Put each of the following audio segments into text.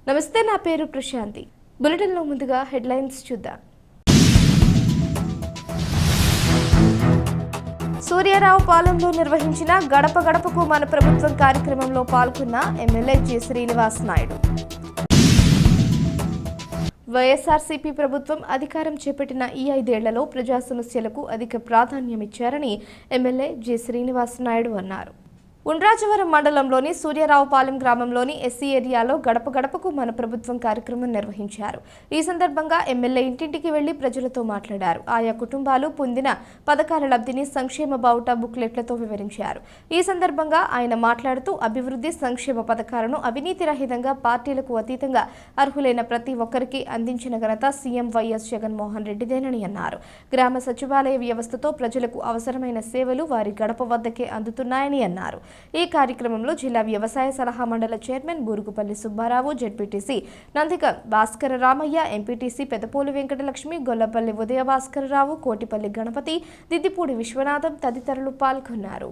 నమస్తే, నా పేరు ప్రశాంతి. బులెటిన్లో ముందుగా హెడ్లైన్స్ చూద్దాం. సూర్యారావు పాలెంలో నిర్వహించిన గడప గడపకు మన ప్రభుత్వం కార్యక్రమంలో పాల్గొన్న ఎమ్మెల్యే జి శ్రీనివాస్ నాయుడు. వైఎస్ఆర్సీపీ ప్రభుత్వం అధికారం చేపట్టిన ఈ 5 ఏళ్లలో ప్రజా సమస్యలకు అధిక ప్రాధాన్యమిచ్చారని ఎమ్మెల్యే జి శ్రీనివాస్ నాయుడు అన్నారు. ఉండ్రాజవరం మండలంలోని సూర్యారావుపాలెం గ్రామంలోని ఎస్సీ ఏరియాలో గడప గడపకు మన ప్రభుత్వం కార్యక్రమం నిర్వహించారు. ఈ సందర్భంగా ఎమ్మెల్యే ఇంటింటికి వెళ్లి ప్రజలతో మాట్లాడారు. ఆయా కుటుంబాలు పొందిన పథకాల లబ్ధిని సంక్షేమ బావుటా బుక్లెట్లతో వివరించారు. ఈ సందర్భంగా ఆయన మాట్లాడుతూ అభివృద్ధి సంక్షేమ పథకాలను అవినీతి రహితంగా పార్టీలకు అతీతంగా అర్హులైన ప్రతి ఒక్కరికి అందించిన ఘనత సీఎం వైఎస్ జగన్మోహన్ రెడ్డిదేనని అన్నారు. గ్రామ సచివాలయ వ్యవస్థతో ప్రజలకు అవసరమైన సేవలు వారి గడప వద్దకే అందుతున్నాయని అన్నారు. ఈ కార్యక్రమంలో జిల్లా వ్యవసాయ సలహా మండలి chairman Burugupalli Subbarao, ZPTC Nandika Bhaskara Ramaiah, MPTC Pedapolu Venkatalakshmi, Gollapalli Udaya Bhaskararao, Kotipalli Ganapathi, Diddipudi Viswanatham తదితరులు పాల్గొన్నారు.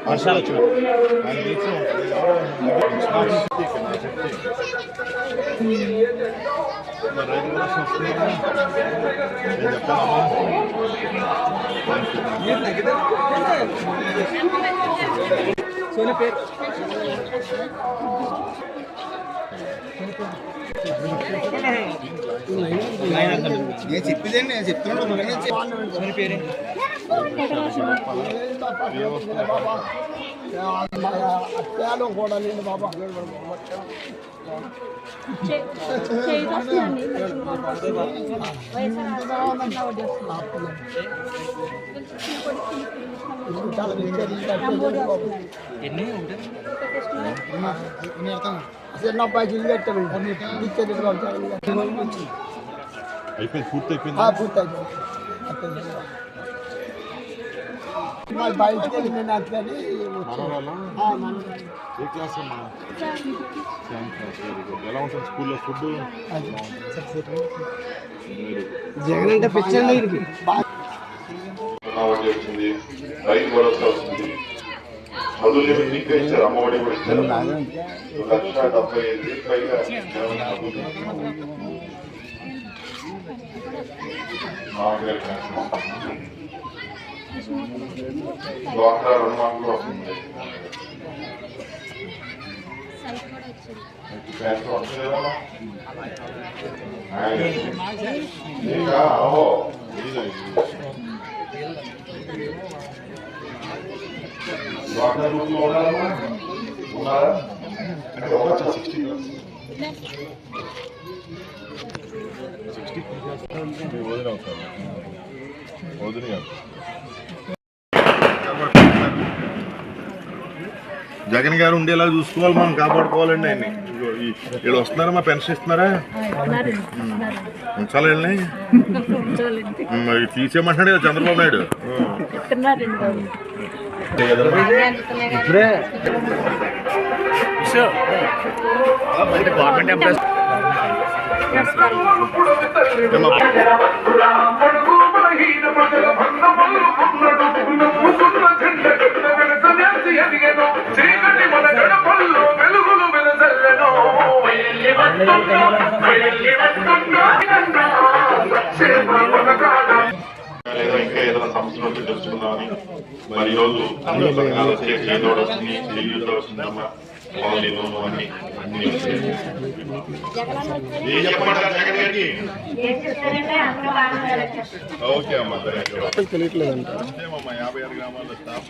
వర్షాలు వచ్చిన సోని పేరు నేను చెప్పేదే నేను చెప్తున్నాను పేరే అత్యాలో కూడా నేను బాబా చిన్న అబ్బాయికి ఇల్లు కట్టాము పూర్తి అయిపోయింది. బయటకు వెళ్ళిపోయినా అట్లని ఎలా ఉంటుంది స్కూల్లో ఫుడ్? జగన్ అంటే పిచ్చండి. వచ్చింది, రైతు భరోసా వచ్చింది, చదువులు ఇంకా ఇచ్చారు, అమ్మఒడి కూడా ఇచ్చారు. 1,75,000 పైగా డ్వాక్రా రుణమాఫీ కూడా వస్తుంది. డ్వాక్రా గ్రూప్లో ఉన్నారమ్మా, ఉన్నారా? 60 వదిన అవుతారు, వదిన కాదు. జగన్ గారు ఉండేలా చూసుకోవాలి, మనం కాపాడుకోవాలండి. ఆయన్ని వీళ్ళు వస్తున్నారా? మా పెన్షన్ ఇస్తున్నారా? ఉంచాలి వెళ్ళి తీసేయమంటున్నాడు కదా చంద్రబాబు నాయుడు. గవర్నమెంట్ ఎంప్లాయీస్ లేదా ఇంకా ఏదైనా సమస్యలు తెలుసుకుందామని మరి ఈరోజు చేదోడు వస్తుంది, చెయ్యూతో వస్తుందమ్మా, ఓకే అమ్మా. 56 గ్రామాల స్టాఫ్